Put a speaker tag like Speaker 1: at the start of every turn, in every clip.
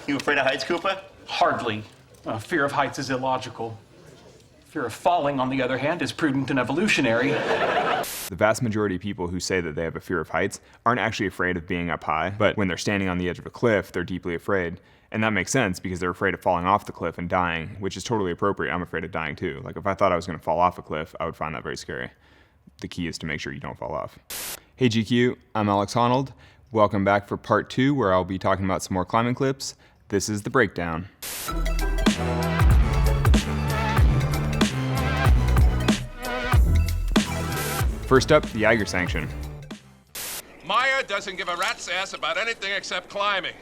Speaker 1: You afraid of heights, Cooper?
Speaker 2: Hardly. Fear of heights is illogical. Fear of falling, on the other hand, is prudent and evolutionary.
Speaker 3: The vast majority of people who say that they have a fear of heights aren't actually afraid of being up high, but when they're standing on the edge of a cliff, they're deeply afraid. And that makes sense because they're afraid of falling off the cliff and dying, which is totally appropriate. I'm afraid of dying too. Like if I thought I was gonna fall off a cliff, I would find that very scary. The key is to make sure you don't fall off. Hey GQ, I'm Alex Honnold. Welcome back for part 2 where I'll be talking about some more climbing clips. This is the breakdown. First up, the Eiger Sanction.
Speaker 4: Meyer doesn't give a rat's ass about anything except climbing.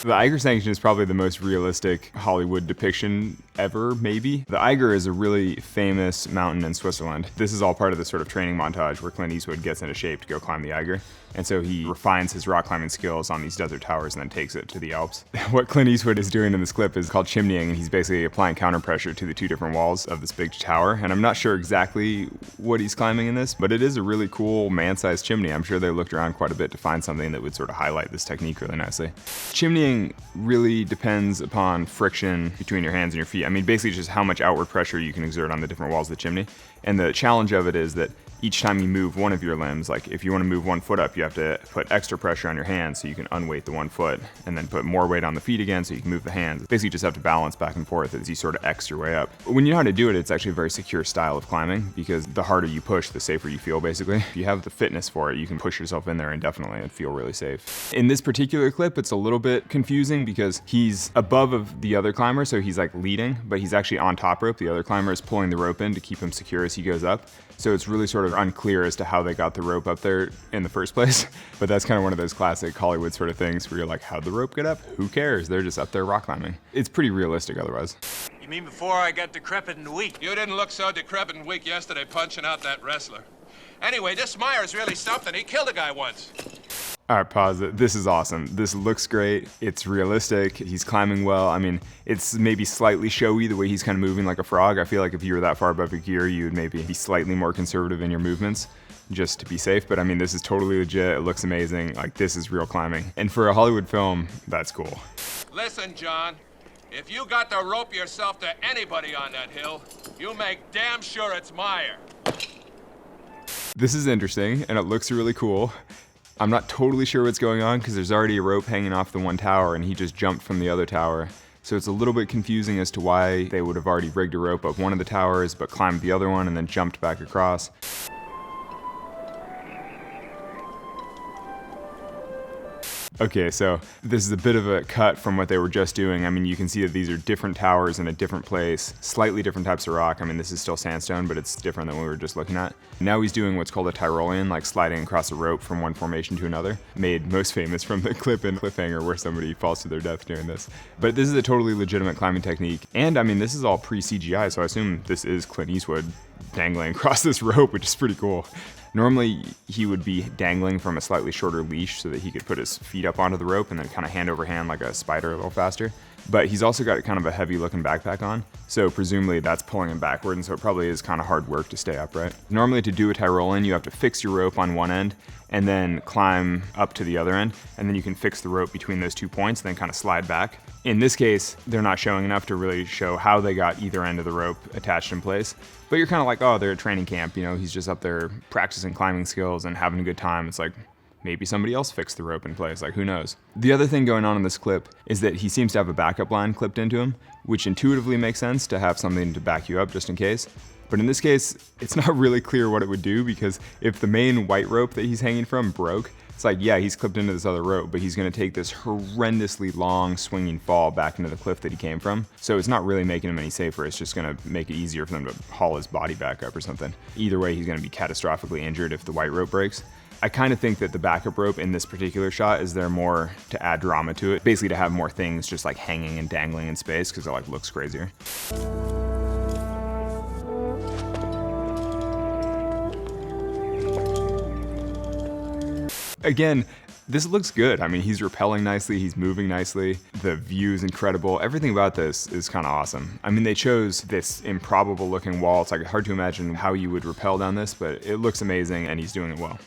Speaker 3: The Eiger Sanction is probably the most realistic Hollywood depiction ever, maybe. The Eiger is a really famous mountain in Switzerland. This is all part of the sort of training montage where Clint Eastwood gets into shape to go climb the Eiger. And so he refines his rock climbing skills on these desert towers and then takes it to the Alps. What Clint Eastwood is doing in this clip is called chimneying, and he's basically applying counter pressure to the two different walls of this big tower. And I'm not sure exactly what he's climbing in this, but it is a really cool man-sized chimney. I'm sure they looked around quite a bit to find something that would sort of highlight this technique really nicely. Chimneying really depends upon friction between your hands and your feet. I mean, basically just how much outward pressure you can exert on the different walls of the chimney. And the challenge of it is that each time you move one of your limbs, like if you want to move one foot up, you have to put extra pressure on your hands so you can unweight the one foot, and then put more weight on the feet again so you can move the hands. Basically, you just have to balance back and forth as you sort of X your way up. When you know how to do it, it's actually a very secure style of climbing because the harder you push, the safer you feel, basically. If you have the fitness for it, you can push yourself in there indefinitely and feel really safe. In this particular clip, it's a little bit confusing because he's above of the other climber, so he's like leading, but he's actually on top rope. The other climber is pulling the rope in to keep him secure as he goes up. So it's really sort of unclear as to how they got the rope up there in the first place. But that's kind of one of those classic Hollywood sort of things where you're like, how'd the rope get up? Who cares? They're just up there rock climbing. It's pretty realistic otherwise.
Speaker 5: You mean before I got decrepit and weak?
Speaker 4: You didn't look so decrepit and weak yesterday punching out that wrestler. Anyway, this Meyer's really something. He killed a guy once.
Speaker 3: All right, pause it. This is awesome. This looks great. It's realistic. He's climbing well. I mean, it's maybe slightly showy the way he's kind of moving like a frog. I feel like if you were that far above your gear, you would maybe be slightly more conservative in your movements just to be safe. But I mean, this is totally legit. It looks amazing. Like, this is real climbing. And for a Hollywood film, that's cool.
Speaker 4: Listen, John, if you got to rope yourself to anybody on that hill, you make damn sure it's Meyer.
Speaker 3: This is interesting, and it looks really cool. I'm not totally sure what's going on because there's already a rope hanging off the one tower and he just jumped from the other tower. So it's a little bit confusing as to why they would have already rigged a rope up one of the towers but climbed the other one and then jumped back across. Okay, so this is a bit of a cut from what they were just doing. I mean, you can see that these are different towers in a different place, slightly different types of rock. I mean, this is still sandstone, but it's different than what we were just looking at. Now he's doing what's called a Tyrolean, like sliding across a rope from one formation to another, made most famous from the clip in Cliffhanger where somebody falls to their death doing this. But this is a totally legitimate climbing technique. And I mean, this is all pre-CGI, so I assume this is Clint Eastwood dangling across this rope, which is pretty cool. Normally, he would be dangling from a slightly shorter leash so that he could put his feet up onto the rope and then kind of hand over hand like a spider a little faster. But he's also got kind of a heavy looking backpack on, so presumably that's pulling him backward, and so it probably is kind of hard work to stay upright. Normally to do a Tyrolean, you have to fix your rope on one end and then climb up to the other end, and then you can fix the rope between those 2 points and then kind of slide back. In this case, they're not showing enough to really show how they got either end of the rope attached in place. But you're kind of like, oh, they're at training camp, you know, he's just up there practicing climbing skills and having a good time. It's like, maybe somebody else fixed the rope in place, like who knows. The other thing going on in this clip is that he seems to have a backup line clipped into him, which intuitively makes sense to have something to back you up just in case. But in this case, it's not really clear what it would do because if the main white rope that he's hanging from broke, it's like, yeah, he's clipped into this other rope, but he's gonna take this horrendously long swinging fall back into the cliff that he came from. So it's not really making him any safer. It's just gonna make it easier for them to haul his body back up or something. Either way, he's gonna be catastrophically injured if the white rope breaks. I kind of think that the backup rope in this particular shot is there more to add drama to it, basically to have more things just like hanging and dangling in space because it like looks crazier. Again, this looks good. I mean, he's rappelling nicely, he's moving nicely, the view is incredible. Everything about this is kind of awesome. I mean, they chose this improbable looking wall. It's like hard to imagine how you would rappel down this, but it looks amazing and he's doing it well.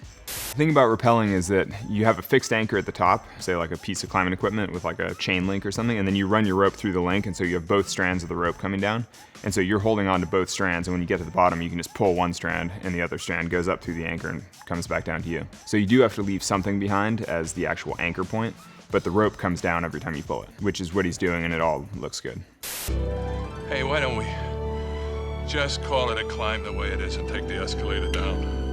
Speaker 3: thing about rappelling is that you have a fixed anchor at the top, say like a piece of climbing equipment with like a chain link or something, and then you run your rope through the link, and so you have both strands of the rope coming down. And so you're holding on to both strands, and when you get to the bottom, you can just pull one strand, and the other strand goes up through the anchor and comes back down to you. So you do have to leave something behind as the actual anchor point, but the rope comes down every time you pull it, which is what he's doing, and it all looks good.
Speaker 4: Hey, why don't we just call it a climb the way it is and take the escalator down?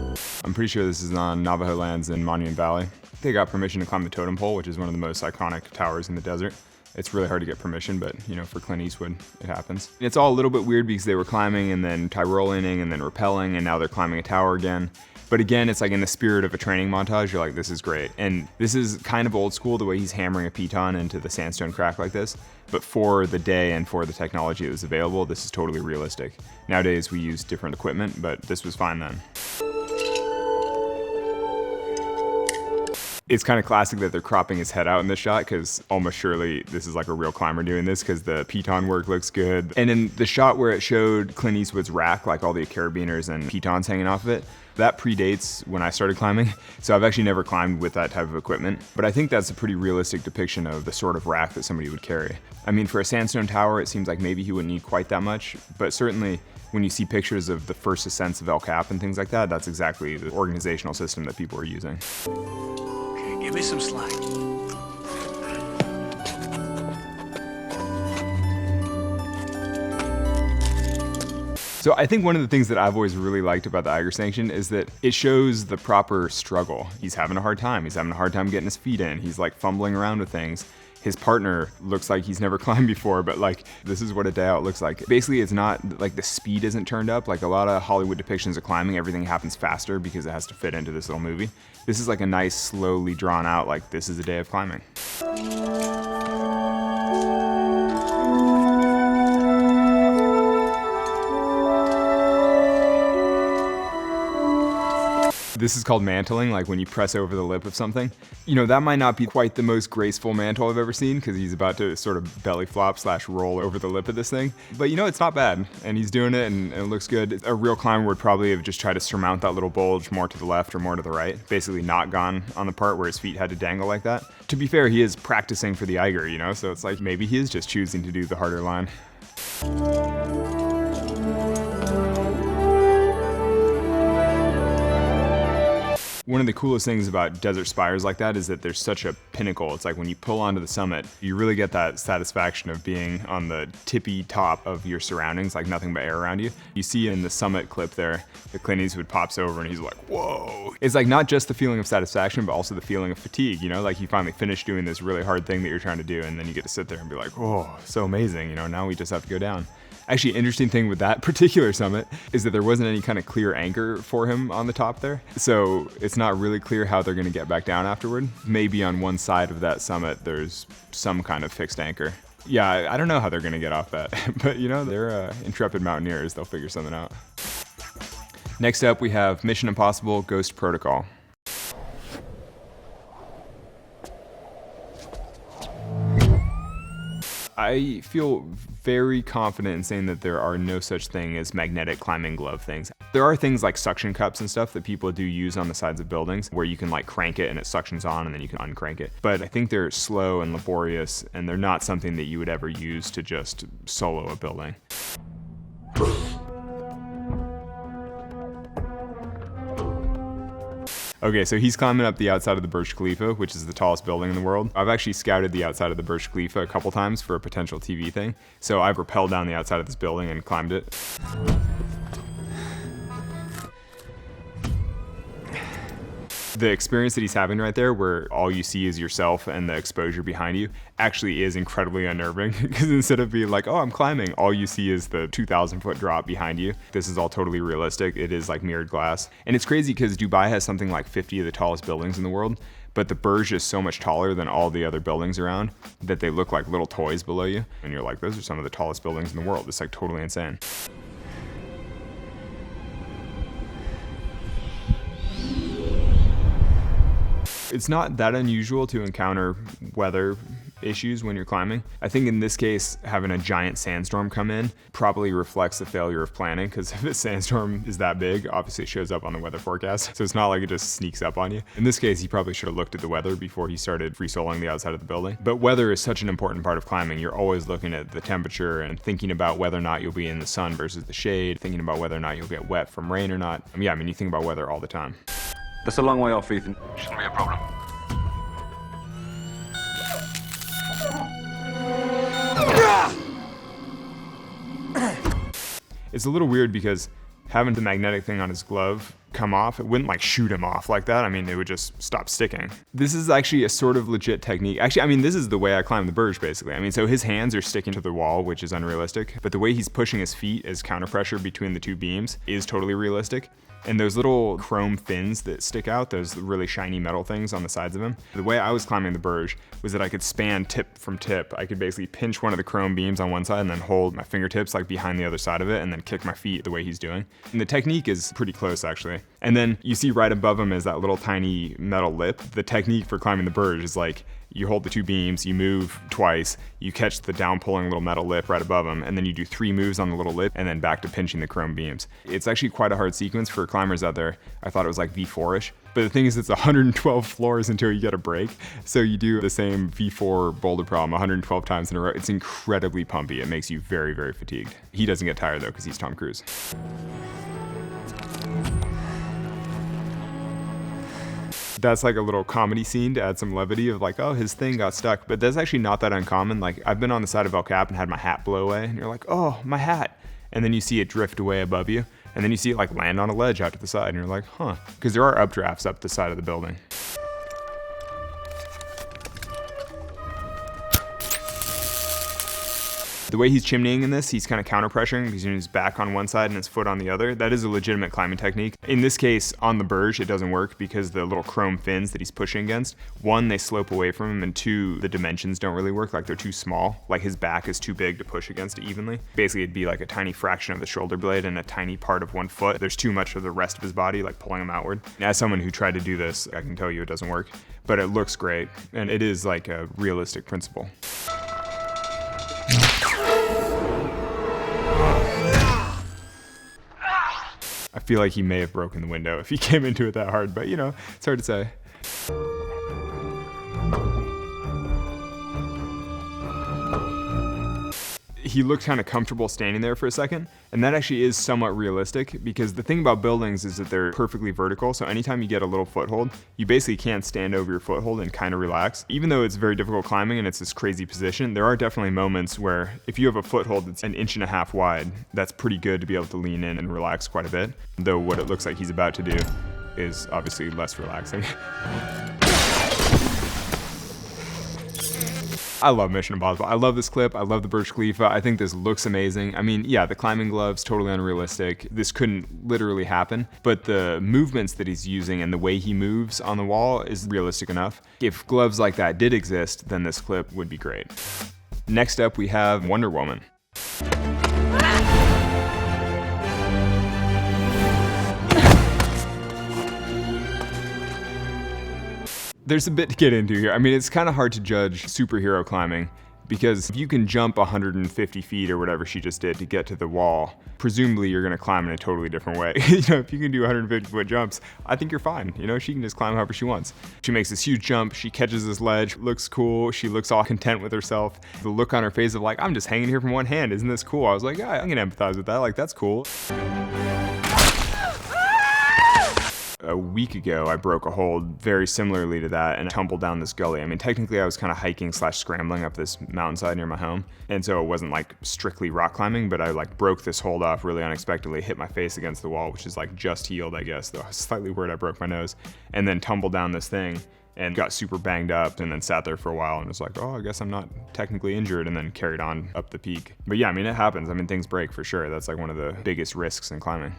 Speaker 3: I'm pretty sure this is on Navajo lands in Monument Valley. They got permission to climb the totem pole, which is one of the most iconic towers in the desert. It's really hard to get permission, but you know, for Clint Eastwood, it happens. It's all a little bit weird because they were climbing and then Tyroleaning and then rappelling, and now they're climbing a tower again. But again, it's like in the spirit of a training montage, you're like, this is great. And this is kind of old school, the way he's hammering a piton into the sandstone crack like this. But for the day and for the technology that was available, this is totally realistic. Nowadays, we use different equipment, but this was fine then. It's kind of classic that they're cropping his head out in this shot, because almost surely this is like a real climber doing this, because the piton work looks good. And in the shot where it showed Clint Eastwood's rack, like all the carabiners and pitons hanging off of it, that predates when I started climbing, so I've actually never climbed with that type of equipment. But I think that's a pretty realistic depiction of the sort of rack that somebody would carry. I mean, for a sandstone tower, it seems like maybe he wouldn't need quite that much, but certainly when you see pictures of the first ascents of El Cap and things like that, that's exactly the organizational system that people are using.
Speaker 5: Okay, give me some slack.
Speaker 3: So I think one of the things that I've always really liked about the Eiger Sanction is that it shows the proper struggle. He's having a hard time. He's having a hard time getting his feet in. He's like fumbling around with things. His partner looks like he's never climbed before, but like, this is what a day out looks like. Basically, it's not like the speed isn't turned up. Like a lot of Hollywood depictions of climbing, everything happens faster because it has to fit into this little movie. This is like a nice, slowly drawn out, like this is a day of climbing. This is called mantling, like when you press over the lip of something. You know, that might not be quite the most graceful mantle I've ever seen, because he's about to sort of belly flop / roll over the lip of this thing. But you know, it's not bad, and he's doing it, and it looks good. A real climber would probably have just tried to surmount that little bulge more to the left or more to the right, basically not gone on the part where his feet had to dangle like that. To be fair, he is practicing for the Eiger, you know, so it's like maybe he is just choosing to do the harder line. One of the coolest things about desert spires like that is that there's such a pinnacle. It's like when you pull onto the summit, you really get that satisfaction of being on the tippy top of your surroundings, like nothing but air around you. You see in the summit clip there, the Clint Eastwood pops over and he's like, whoa. It's like not just the feeling of satisfaction, but also the feeling of fatigue, you know? Like you finally finish doing this really hard thing that you're trying to do, and then you get to sit there and be like, oh, so amazing, you know, now we just have to go down. Actually, an interesting thing with that particular summit is that there wasn't any kind of clear anchor for him on the top there. So it's not really clear how they're gonna get back down afterward. Maybe on one side of that summit, there's some kind of fixed anchor. Yeah, I don't know how they're gonna get off that, but you know, they're intrepid mountaineers. They'll figure something out. Next up, we have Mission Impossible Ghost Protocol. I feel very confident in saying that there are no such thing as magnetic climbing glove things. There are things like suction cups and stuff that people do use on the sides of buildings where you can like crank it and it suctions on and then you can uncrank it. But I think they're slow and laborious, and they're not something that you would ever use to just solo a building. Okay, so he's climbing up the outside of the Burj Khalifa, which is the tallest building in the world. I've actually scouted the outside of the Burj Khalifa a couple times for a potential TV thing. So I've rappelled down the outside of this building and climbed it. The experience that he's having right there, where all you see is yourself and the exposure behind you, actually is incredibly unnerving, because instead of being like, oh, I'm climbing, all you see is the 2,000-foot drop behind you. This is all totally realistic. It is like mirrored glass. And it's crazy because Dubai has something like 50 of the tallest buildings in the world, but the Burj is so much taller than all the other buildings around that they look like little toys below you. And you're like, those are some of the tallest buildings in the world. It's like totally insane. It's not that unusual to encounter weather issues when you're climbing. I think in this case, having a giant sandstorm come in probably reflects the failure of planning, because if a sandstorm is that big, obviously it shows up on the weather forecast. So it's not like it just sneaks up on you. In this case, he probably should have looked at the weather before he started free soloing the outside of the building. But weather is such an important part of climbing. You're always looking at the temperature and thinking about whether or not you'll be in the sun versus the shade, thinking about whether or not you'll get wet from rain or not. Yeah, I mean, you think about weather all the time.
Speaker 1: That's a long way off, Ethan.
Speaker 4: Shouldn't be a problem.
Speaker 3: It's a little weird because having the magnetic thing on his glove come off, it wouldn't like shoot him off like that. I mean, it would just stop sticking. This is actually a sort of legit technique. Actually, I mean, this is the way I climb the Burj, basically. I mean, so his hands are sticking to the wall, which is unrealistic, but the way he's pushing his feet as counter pressure between the two beams is totally realistic. And those little chrome fins that stick out, those really shiny metal things on the sides of him, the way I was climbing the Burj was that I could span tip from tip. I could basically pinch one of the chrome beams on one side and then hold my fingertips like behind the other side of it and then kick my feet the way he's doing. And the technique is pretty close, actually. And then you see right above him is that little tiny metal lip. The technique for climbing the Burj is like, you hold the two beams, you move twice, you catch the down pulling little metal lip right above them, and then you do 3 moves on the little lip and then back to pinching the chrome beams. It's actually quite a hard sequence for climbers out there. I thought it was like V4-ish. But the thing is, it's 112 floors until you get a break. So you do the same V4 boulder problem 112 times in a row. It's incredibly pumpy. It makes you very, very fatigued. He doesn't get tired though, because he's Tom Cruise. That's like a little comedy scene to add some levity of like, oh, his thing got stuck. But that's actually not that uncommon. Like, I've been on the side of El Cap and had my hat blow away, and you're like, oh, my hat. And then you see it drift away above you, and then you see it like land on a ledge out to the side, and you're like, huh. Because there are updrafts up the side of the building. The way he's chimneying in this, he's kind of counter pressuring because his back on one side and his foot on the other. That is a legitimate climbing technique. In this case, on the Burj, it doesn't work because the little chrome fins that he's pushing against, 1, they slope away from him, and 2, the dimensions don't really work. Like, they're too small. Like, his back is too big to push against evenly. Basically, it'd be like a tiny fraction of the shoulder blade and a tiny part of one foot. There's too much of the rest of his body, like pulling him outward. As someone who tried to do this, I can tell you it doesn't work, but it looks great, and it is like a realistic principle. I feel like he may have broken the window if he came into it that hard, but you know, it's hard to say. He looked kind of comfortable standing there for a second, and that actually is somewhat realistic because the thing about buildings is that they're perfectly vertical, so anytime you get a little foothold, you basically can't stand over your foothold and kind of relax. Even though it's very difficult climbing and it's this crazy position, there are definitely moments where if you have a foothold that's 1.5 inches wide, that's pretty good to be able to lean in and relax quite a bit, though what it looks like he's about to do is obviously less relaxing. I love Mission Impossible. I love this clip. I love the Burj Khalifa. I think this looks amazing. I mean, yeah, the climbing gloves, totally unrealistic. This couldn't literally happen, but the movements that he's using and the way he moves on the wall is realistic enough. If gloves like that did exist, then this clip would be great. Next up, we have Wonder Woman. There's a bit to get into here. I mean, it's kind of hard to judge superhero climbing because if you can jump 150 feet or whatever she just did to get to the wall, presumably you're gonna climb in a totally different way. You know, if you can do 150-foot jumps, I think you're fine. You know, she can just climb however she wants. She makes this huge jump, she catches this ledge, looks cool, she looks all content with herself. The look on her face of like, I'm just hanging here from one hand, isn't this cool? I was like, yeah, I'm gonna empathize with that, like that's cool. A week ago, I broke a hold very similarly to that and tumbled down this gully. I mean, technically I was kind of hiking / scrambling up this mountainside near my home. And so it wasn't like strictly rock climbing, but I like broke this hold off really unexpectedly, hit my face against the wall, which is like just healed, I guess, though I was slightly worried I broke my nose, and then tumbled down this thing and got super banged up and then sat there for a while and was like, oh, I guess I'm not technically injured, and then carried on up the peak. But yeah, I mean, it happens. I mean, things break for sure. That's like one of the biggest risks in climbing.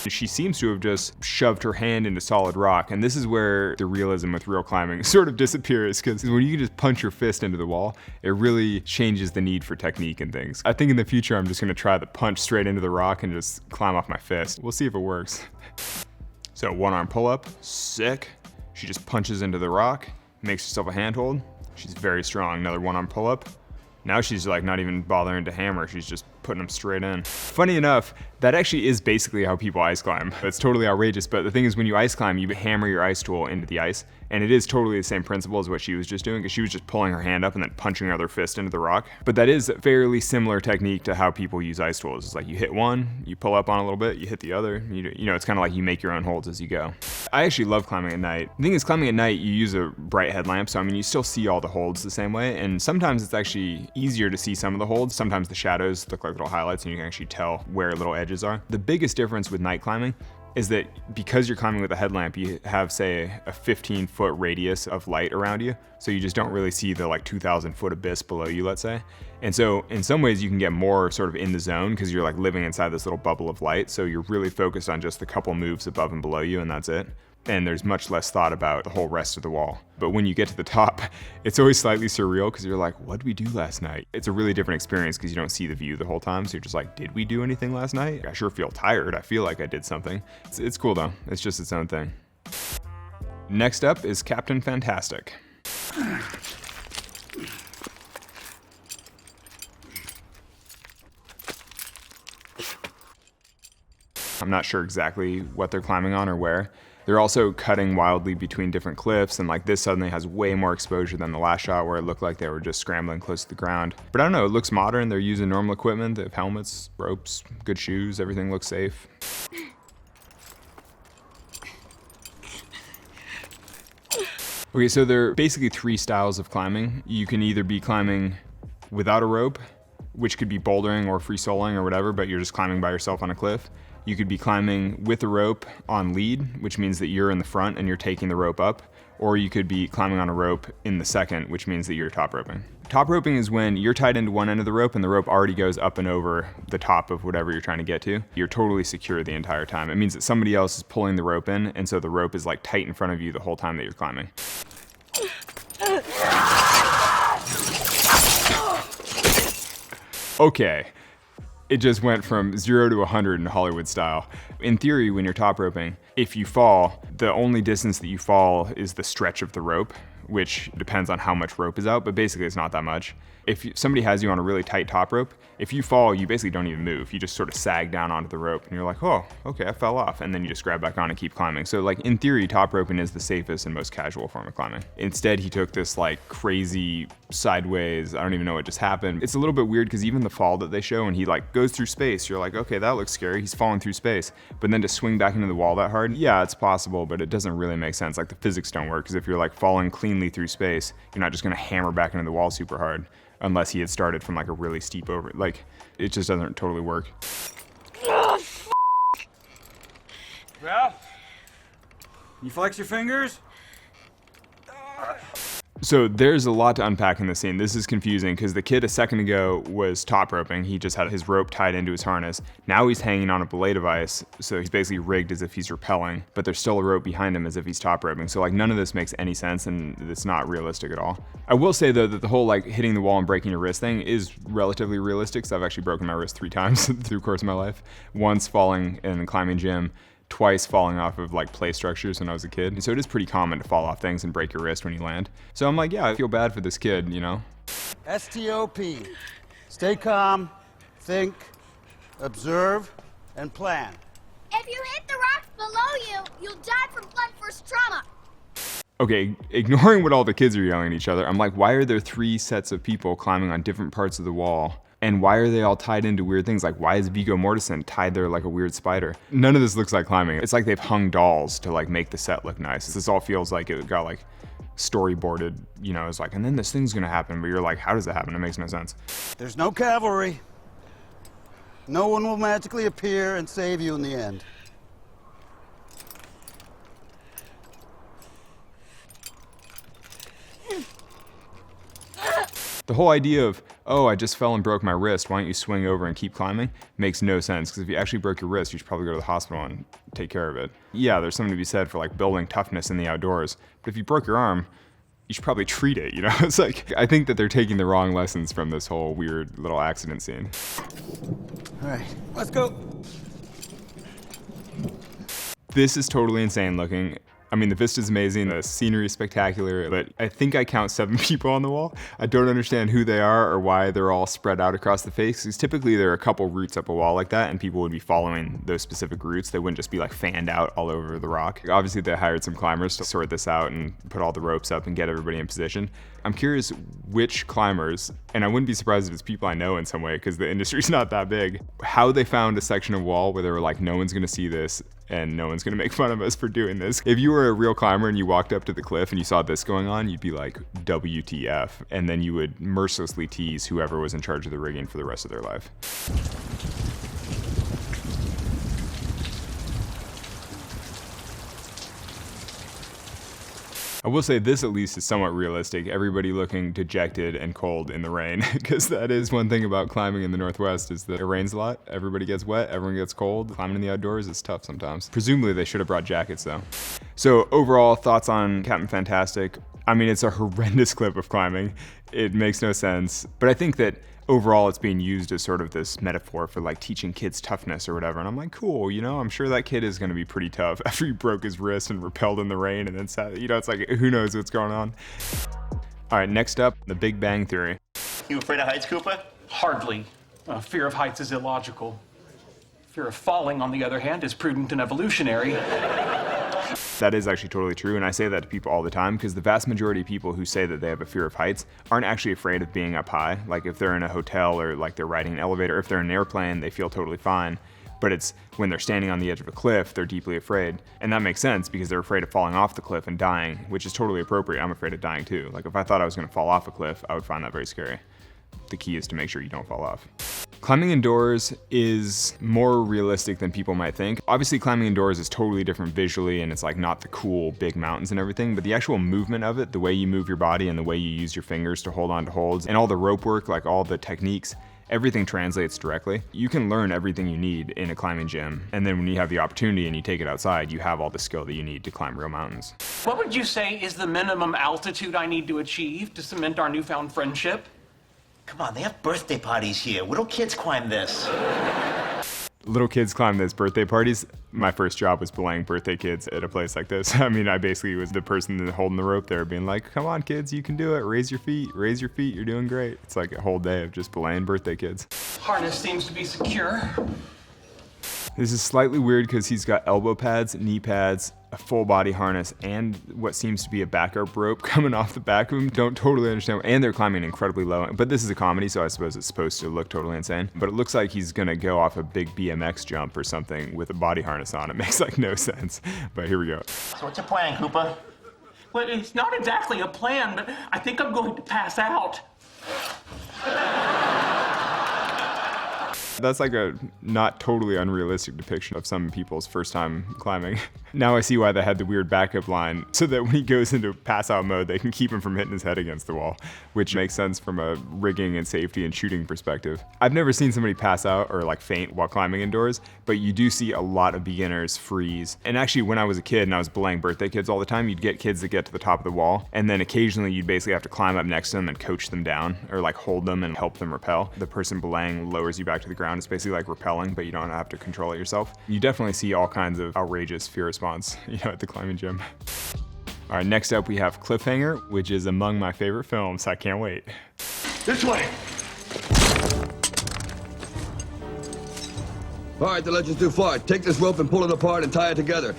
Speaker 3: She seems to have just shoved her hand into solid rock, and this is where the realism with real climbing sort of disappears, because when you can just punch your fist into the wall, it really changes the need for technique and things. I think in the future I'm just going to try the punch straight into the rock and just climb off my fist. We'll see if it works. So one arm pull up, sick. She just punches into the rock, makes herself a handhold. She's very strong. Another one arm pull up. Now she's like not even bothering to hammer, she's just putting them straight in. Funny enough, that actually is basically how people ice climb. It's totally outrageous, but the thing is when you ice climb, you hammer your ice tool into the ice, and it is totally the same principle as what she was just doing, because she was just pulling her hand up and then punching her other fist into the rock. But that is a fairly similar technique to how people use ice tools. It's like you hit one, you pull up on a little bit, you hit the other, you know, it's kind of like you make your own holds as you go. I actually love climbing at night. The thing is, climbing at night, you use a bright headlamp, so I mean, you still see all the holds the same way, and sometimes it's actually easier to see some of the holds. Sometimes the shadows look like little highlights and you can actually tell where little edges are. The biggest difference with night climbing is that because you're climbing with a headlamp, you have, say, a 15-foot radius of light around you, so you just don't really see the like 2,000-foot abyss below you, let's say. And so in some ways you can get more sort of in the zone because you're like living inside this little bubble of light, so you're really focused on just the couple moves above and below you, and that's it. And there's much less thought about the whole rest of the wall. But when you get to the top, it's always slightly surreal because you're like, what did we do last night? It's a really different experience because you don't see the view the whole time. So you're just like, did we do anything last night? I sure feel tired. I feel like I did something. It's cool though. It's just its own thing. Next up is Captain Fantastic. I'm not sure exactly what they're climbing on or where. They're also cutting wildly between different cliffs, and like this suddenly has way more exposure than the last shot where it looked like they were just scrambling close to the ground. But I don't know, it looks modern. They're using normal equipment. They have helmets, ropes, good shoes, everything looks safe. Okay, so there are basically three styles of climbing. You can either be climbing without a rope, which could be bouldering or free soloing or whatever, but you're just climbing by yourself on a cliff. You could be climbing with a rope on lead, which means that you're in the front and you're taking the rope up. Or you could be climbing on a rope in the second, which means that you're top roping. Top roping is when you're tied into one end of the rope and the rope already goes up and over the top of whatever you're trying to get to. You're totally secure the entire time. It means that somebody else is pulling the rope in, and so the rope is like tight in front of you the whole time that you're climbing. Okay. It just went from 0 to 100 in Hollywood style. In theory, when you're top roping, if you fall, the only distance that you fall is the stretch of the rope, which depends on how much rope is out, but basically it's not that much. If somebody has you on a really tight top rope, if you fall, you basically don't even move. You just sort of sag down onto the rope and you're like, oh, okay, I fell off. And then you just grab back on and keep climbing. So like in theory, top roping is the safest and most casual form of climbing. Instead, he took this like crazy sideways, I don't even know what just happened. It's a little bit weird because even the fall that they show and he like goes through space, you're like, okay, that looks scary. He's falling through space. But then to swing back into the wall that hard, yeah, it's possible, but it doesn't really make sense. Like the physics don't work because if you're like falling cleanly through space, you're not just gonna hammer back into the wall super hard. Unless he had started from like a really steep over, like it just doesn't totally work.
Speaker 5: Well, you flex your fingers?
Speaker 3: So there's a lot to unpack in this scene. This is confusing because the kid a second ago was top roping. He just had his rope tied into his harness. Now he's hanging on a belay device, so he's basically rigged as if he's rappelling, but there's still a rope behind him as if he's top roping. So like none of this makes any sense and it's not realistic at all. I will say though that the whole like hitting the wall and breaking your wrist thing is relatively realistic, so I've actually broken my wrist 3 times through the course of my life. Once falling in a climbing gym, twice falling off of like play structures when I was a kid. So it is pretty common to fall off things and break your wrist when you land. So I'm like, yeah, I feel bad for this kid, you know?
Speaker 6: STOP. Stay calm, think, observe, and plan.
Speaker 7: If you hit the rocks below you, you'll die from blunt force trauma.
Speaker 3: Okay, ignoring what all the kids are yelling at each other, I'm like, why are there 3 sets of people climbing on different parts of the wall? And why are they all tied into weird things? Like, why is Viggo Mortensen tied there like a weird spider? None of this looks like climbing. It's like they've hung dolls to like make the set look nice. This all feels like it got like storyboarded, you know, it's like, and then this thing's gonna happen, but you're like, how does that happen? It makes no sense.
Speaker 6: There's no cavalry. No one will magically appear and save you in the end.
Speaker 3: The whole idea of, oh, I just fell and broke my wrist, why don't you swing over and keep climbing, makes no sense, because if you actually broke your wrist, you should probably go to the hospital and take care of it. Yeah, there's something to be said for like building toughness in the outdoors, but if you broke your arm, you should probably treat it, you know? It's like, I think that they're taking the wrong lessons from this whole weird little accident scene.
Speaker 6: All right, let's go.
Speaker 3: This is totally insane looking. I mean, the vista's amazing, the scenery is spectacular, but I think I count 7 people on the wall. I don't understand who they are or why they're all spread out across the face, because typically there are a couple routes up a wall like that, and people would be following those specific routes. They wouldn't just be like fanned out all over the rock. Obviously, they hired some climbers to sort this out and put all the ropes up and get everybody in position. I'm curious which climbers, and I wouldn't be surprised if it's people I know in some way, because the industry's not that big, how they found a section of wall where they were like, no one's gonna see this, and no one's gonna make fun of us for doing this. If you were a real climber and you walked up to the cliff and you saw this going on, you'd be like, WTF, and then you would mercilessly tease whoever was in charge of the rigging for the rest of their life. I will say this at least is somewhat realistic, everybody looking dejected and cold in the rain, because that is one thing about climbing in the Northwest is that it rains a lot, everybody gets wet, everyone gets cold. Climbing in the outdoors is tough sometimes. Presumably they should have brought jackets though. So overall, thoughts on Captain Fantastic? I mean, it's a horrendous clip of climbing. It makes no sense, but I think that overall it's being used as sort of this metaphor for like teaching kids toughness or whatever, and I'm like, cool, you know, I'm sure that kid is gonna be pretty tough after he broke his wrist and rappelled in the rain and then sat, you know, it's like, who knows what's going on. All right, next up, The Big Bang Theory.
Speaker 8: You afraid of heights, Cooper?
Speaker 2: Hardly. Fear of heights is illogical. Fear of falling, on the other hand, is prudent and evolutionary.
Speaker 3: That is actually totally true, and I say that to people all the time because the vast majority of people who say that they have a fear of heights aren't actually afraid of being up high. Like if they're in a hotel or like they're riding an elevator, if they're in an airplane, they feel totally fine. But it's when they're standing on the edge of a cliff, they're deeply afraid. And that makes sense because they're afraid of falling off the cliff and dying, which is totally appropriate. I'm afraid of dying too. Like if I thought I was gonna fall off a cliff, I would find that very scary. The key is to make sure you don't fall off. Climbing indoors is more realistic than people might think. Obviously climbing indoors is totally different visually and it's like not the cool big mountains and everything, but the actual movement of it, the way you move your body and the way you use your fingers to hold on to holds and all the rope work, like all the techniques, everything translates directly. You can learn everything you need in a climbing gym, and then when you have the opportunity and you take it outside, you have all the skill that you need to climb real mountains.
Speaker 2: What would you say is the minimum altitude I need to achieve to cement our newfound friendship?
Speaker 8: Come on, they have birthday parties here. Little kids climb this.
Speaker 3: Little kids climb those birthday parties. My first job was belaying birthday kids at a place like this. I mean, I basically was the person holding the rope there being like, come on kids, you can do it. Raise your feet, you're doing great. It's like a whole day of just belaying birthday kids.
Speaker 2: Harness seems to be secure.
Speaker 3: This is slightly weird because he's got elbow pads, knee pads, a full body harness, and what seems to be a backup rope coming off the back of him. Don't totally understand. And they're climbing incredibly low. But this is a comedy, so I suppose it's supposed to look totally insane. But it looks like he's gonna go off a big BMX jump or something with a body harness on. It makes like no sense. But here we go.
Speaker 8: So what's your plan, Cooper?
Speaker 2: Well, it's not exactly a plan, but I think I'm going to pass out.
Speaker 3: That's like a not totally unrealistic depiction of some people's first time climbing. Now I see why they had the weird backup line, so that when he goes into pass out mode, they can keep him from hitting his head against the wall, which makes sense from a rigging and safety and shooting perspective. I've never seen somebody pass out or like faint while climbing indoors, but you do see a lot of beginners freeze. And actually when I was a kid and I was belaying birthday kids all the time, you'd get kids that get to the top of the wall, and then occasionally you'd basically have to climb up next to them and coach them down, or like hold them and help them rappel. The person belaying lowers you back to the ground. It's basically like rappelling, but you don't have to control it yourself. You definitely see all kinds of outrageous fear response, you know, at the climbing gym. All right, next up we have Cliffhanger, which is among my favorite films. I can't wait.
Speaker 9: This way. All right, the legend's too far. Take this rope and pull it apart and tie it together.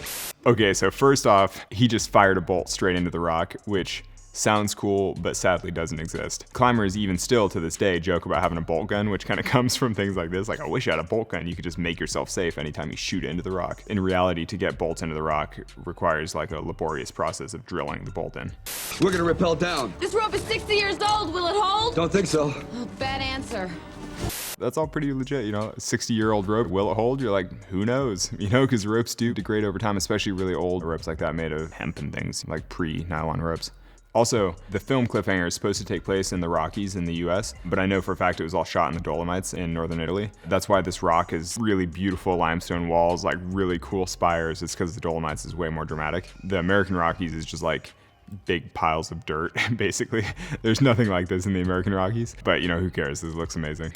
Speaker 3: Okay, so first off, he just fired a bolt straight into the rock, which sounds cool, but sadly doesn't exist. Climbers even still to this day joke about having a bolt gun, which kind of comes from things like this. Like, I wish I had a bolt gun. You could just make yourself safe anytime you shoot into the rock. In reality, to get bolts into the rock requires like a laborious process of drilling the bolt in.
Speaker 9: We're gonna rappel down.
Speaker 10: This rope is 60 years old. Will it hold?
Speaker 9: Don't think so.
Speaker 10: Oh, bad answer.
Speaker 3: That's all pretty legit, you know, a 60-year-old rope, will it hold? You're like, who knows? You know, because ropes do degrade over time, especially really old ropes like that made of hemp and things, like pre-nylon ropes. Also, the film Cliffhanger is supposed to take place in the Rockies in the US, but I know for a fact it was all shot in the Dolomites in northern Italy. That's why this rock is really beautiful limestone walls, like really cool spires. It's because the Dolomites is way more dramatic. The American Rockies is just like big piles of dirt, basically. There's nothing like this in the American Rockies, but you know, who cares? This looks amazing.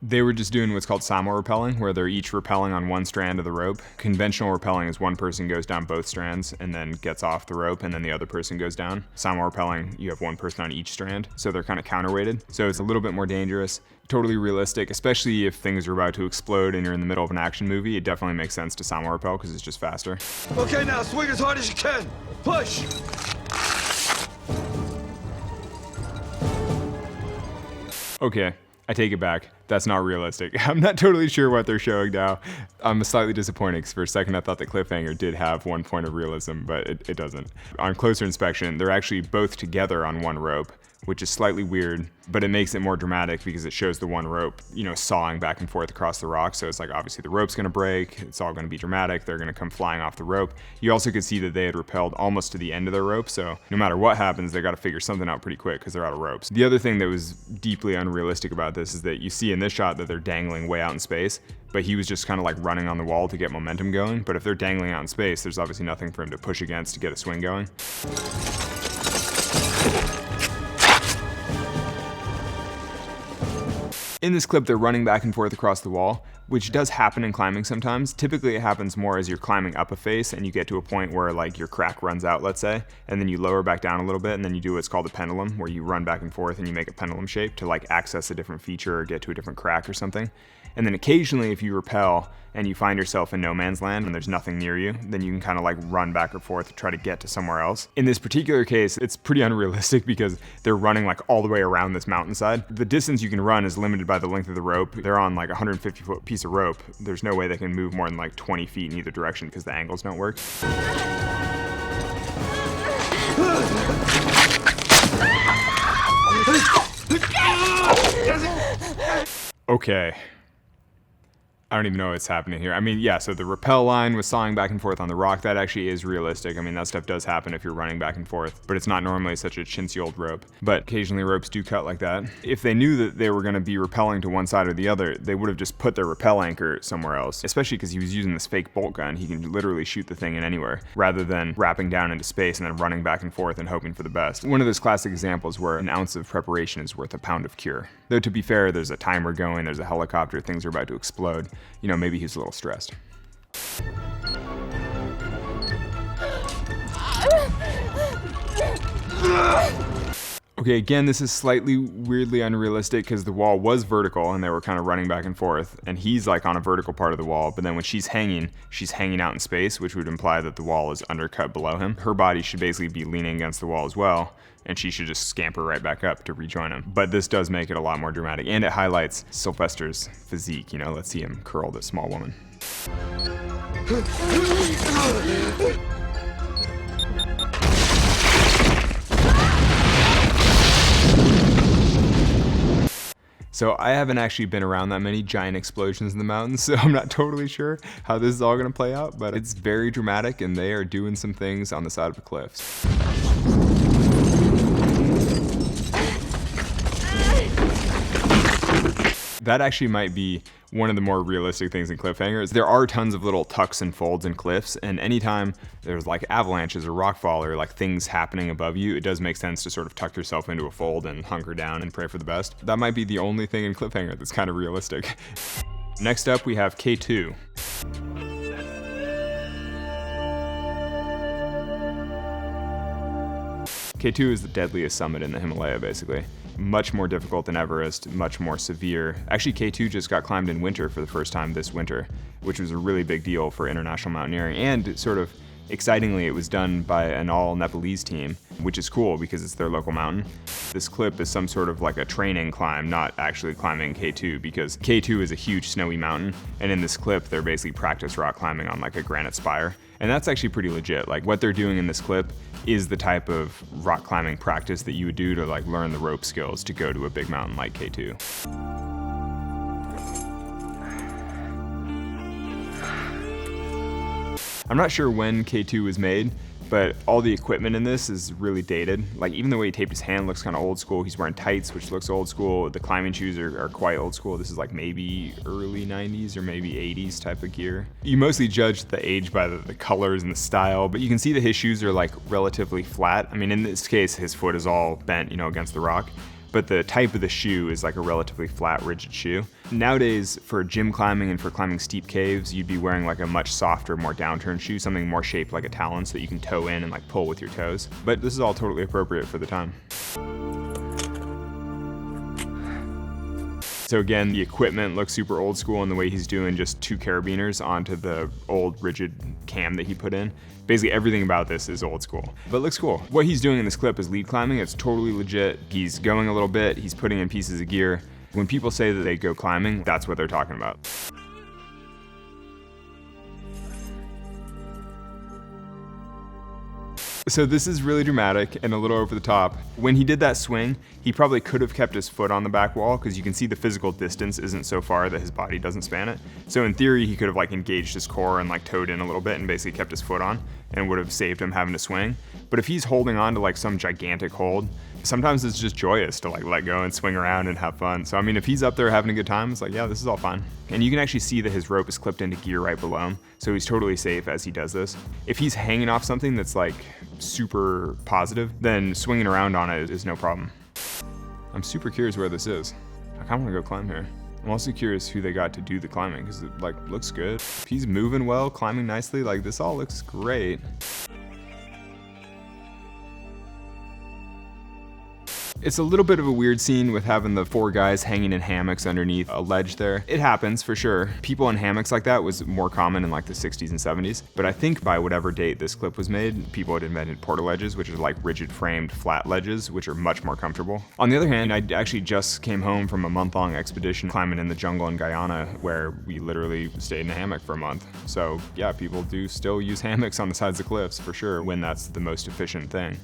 Speaker 3: They were just doing what's called samo-rappelling, where they're each rappelling on one strand of the rope. Conventional rappelling is one person goes down both strands and then gets off the rope, and then the other person goes down. Samo-rappelling, you have one person on each strand, so they're kind of counterweighted. So it's a little bit more dangerous, totally realistic, especially if things are about to explode and you're in the middle of an action movie. It definitely makes sense to samo-rappel because it's just faster.
Speaker 9: Okay, now swing as hard as you can. Push.
Speaker 3: Okay, I take it back. That's not realistic. I'm not totally sure what they're showing now. I'm slightly disappointed because for a second I thought that Cliffhanger did have one point of realism, but it doesn't. On closer inspection, they're actually both together on one rope, which is slightly weird, but it makes it more dramatic because it shows the one rope, you know, sawing back and forth across the rock. So it's like, obviously the rope's gonna break, it's all gonna be dramatic, they're gonna come flying off the rope. You also could see that they had rappelled almost to the end of their rope, so no matter what happens, they gotta figure something out pretty quick because they're out of ropes. The other thing that was deeply unrealistic about this is that you see in this shot that they're dangling way out in space, but he was just kind of like running on the wall to get momentum going. But if they're dangling out in space, there's obviously nothing for him to push against to get a swing going. In this clip, they're running back and forth across the wall, which does happen in climbing sometimes. Typically it happens more as you're climbing up a face and you get to a point where like your crack runs out, let's say, and then you lower back down a little bit and then you do what's called a pendulum, where you run back and forth and you make a pendulum shape to like access a different feature or get to a different crack or something. And then occasionally if you rappel and you find yourself in no man's land and there's nothing near you, then you can kind of like run back and forth to try to get to somewhere else. In this particular case, it's pretty unrealistic because they're running like all the way around this mountainside. The distance you can run is limited by the length of the rope. They're on like a 150-foot piece of rope. There's no way they can move more than like 20 feet in either direction because the angles don't work. Okay. I don't even know what's happening here. I mean, yeah, so the rappel line was sawing back and forth on the rock. That actually is realistic. I mean, that stuff does happen if you're running back and forth, but it's not normally such a chintzy old rope. But occasionally ropes do cut like that. If they knew that they were gonna be rappelling to one side or the other, they would have just put their rappel anchor somewhere else, especially because he was using this fake bolt gun. He can literally shoot the thing in anywhere, rather than wrapping down into space and then running back and forth and hoping for the best. One of those classic examples where an ounce of preparation is worth a pound of cure. Though to be fair, there's a timer going, there's a helicopter, things are about to explode. You know, maybe he's a little stressed. Okay, again, this is slightly weirdly unrealistic because the wall was vertical and they were kind of running back and forth, and he's like on a vertical part of the wall, but then when she's hanging out in space, which would imply that the wall is undercut below him. Her body should basically be leaning against the wall as well, and she should just scamper right back up to rejoin him. But this does make it a lot more dramatic, and it highlights Sylvester's physique. You know, let's see him curl this small woman. So I haven't actually been around that many giant explosions in the mountains, so I'm not totally sure how this is all gonna play out, but it's very dramatic and they are doing some things on the side of a cliff. That actually might be one of the more realistic things in Cliffhanger. There are tons of little tucks and folds in cliffs, and anytime there's like avalanches or rockfall or like things happening above you, it does make sense to sort of tuck yourself into a fold and hunker down and pray for the best. That might be the only thing in Cliffhanger that's kind of realistic. Next up, we have K2. K2 is the deadliest summit in the Himalaya, basically. Much more difficult than Everest, much more severe. Actually, K2 just got climbed in winter for the first time this winter, which was a really big deal for international mountaineering. And sort of excitingly, it was done by an all Nepalese team, which is cool because it's their local mountain. This clip is some sort of like a training climb, not actually climbing K2, because K2 is a huge snowy mountain, and in this clip, they're basically practice rock climbing on like a granite spire. And that's actually pretty legit. Like what they're doing in this clip is the type of rock climbing practice that you would do to like learn the rope skills to go to a big mountain like K2. I'm not sure when K2 was made, but all the equipment in this is really dated. Like even the way he taped his hand looks kind of old school. He's wearing tights, which looks old school. The climbing shoes are quite old school. This is like maybe early 90s or maybe 80s type of gear. You mostly judge the age by the colors and the style, but you can see that his shoes are like relatively flat. I mean, in this case, his foot is all bent, you know, against the rock. but the type of the shoe is like a relatively flat, rigid shoe. Nowadays, for gym climbing and for climbing steep caves, you'd be wearing like a much softer, more downturned shoe, something more shaped like a talon so that you can toe in and like pull with your toes. But this is all totally appropriate for the time. So again, the equipment looks super old school in the way he's doing just 2 carabiners onto the old rigid cam that he put in. Basically everything about this is old school, but looks cool. What he's doing in this clip is lead climbing. It's totally legit. He's going a little bit, he's putting in pieces of gear. When people say that they go climbing, that's what they're talking about. So this is really dramatic and a little over the top. When he did that swing, he probably could have kept his foot on the back wall because you can see the physical distance isn't so far that his body doesn't span it. So in theory, he could have like engaged his core and like toed in a little bit and basically kept his foot on and would have saved him having to swing. But if he's holding on to like some gigantic hold, sometimes it's just joyous to like let go and swing around and have fun. So I mean, if he's up there having a good time, it's like, yeah, this is all fine. And you can actually see that his rope is clipped into gear right below him. So he's totally safe as he does this. If he's hanging off something that's like super positive, then swinging around on it is no problem. I'm super curious where this is. I kind of want to go climb here. I'm also curious who they got to do the climbing because it like looks good. If he's moving well, climbing nicely, like this all looks great. It's a little bit of a weird scene with having the 4 guys hanging in hammocks underneath a ledge there. It happens for sure. People in hammocks like that was more common in like the 60s and 70s. But I think by whatever date this clip was made, people had invented portaledges, which are like rigid framed flat ledges, which are much more comfortable. On the other hand, I actually just came home from a month-long expedition climbing in the jungle in Guyana where we literally stayed in a hammock for a month. So yeah, people do still use hammocks on the sides of cliffs for sure when that's the most efficient thing.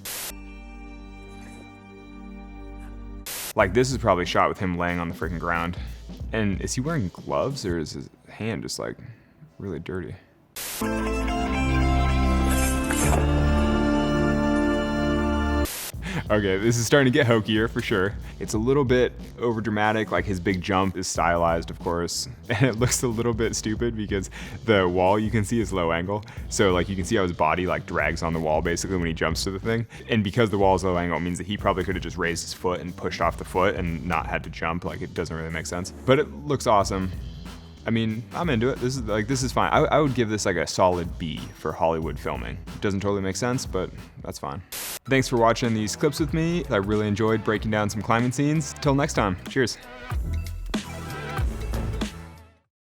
Speaker 3: Like this is probably shot with him laying on the freaking ground. And is he wearing gloves or is his hand just like really dirty? Okay, this is starting to get hokier for sure. It's a little bit over dramatic, like his big jump is stylized, of course. And it looks a little bit stupid because the wall you can see is low angle. So like you can see how his body like drags on the wall basically when he jumps to the thing. And because the wall is low angle, it means that he probably could have just raised his foot and pushed off the foot and not had to jump. Like it doesn't really make sense, but it looks awesome. I mean, I'm into it. This is fine. I would give this like a solid B for Hollywood filming. It doesn't totally make sense, but that's fine. Thanks for watching these clips with me. I really enjoyed breaking down some climbing scenes. Till next time, cheers.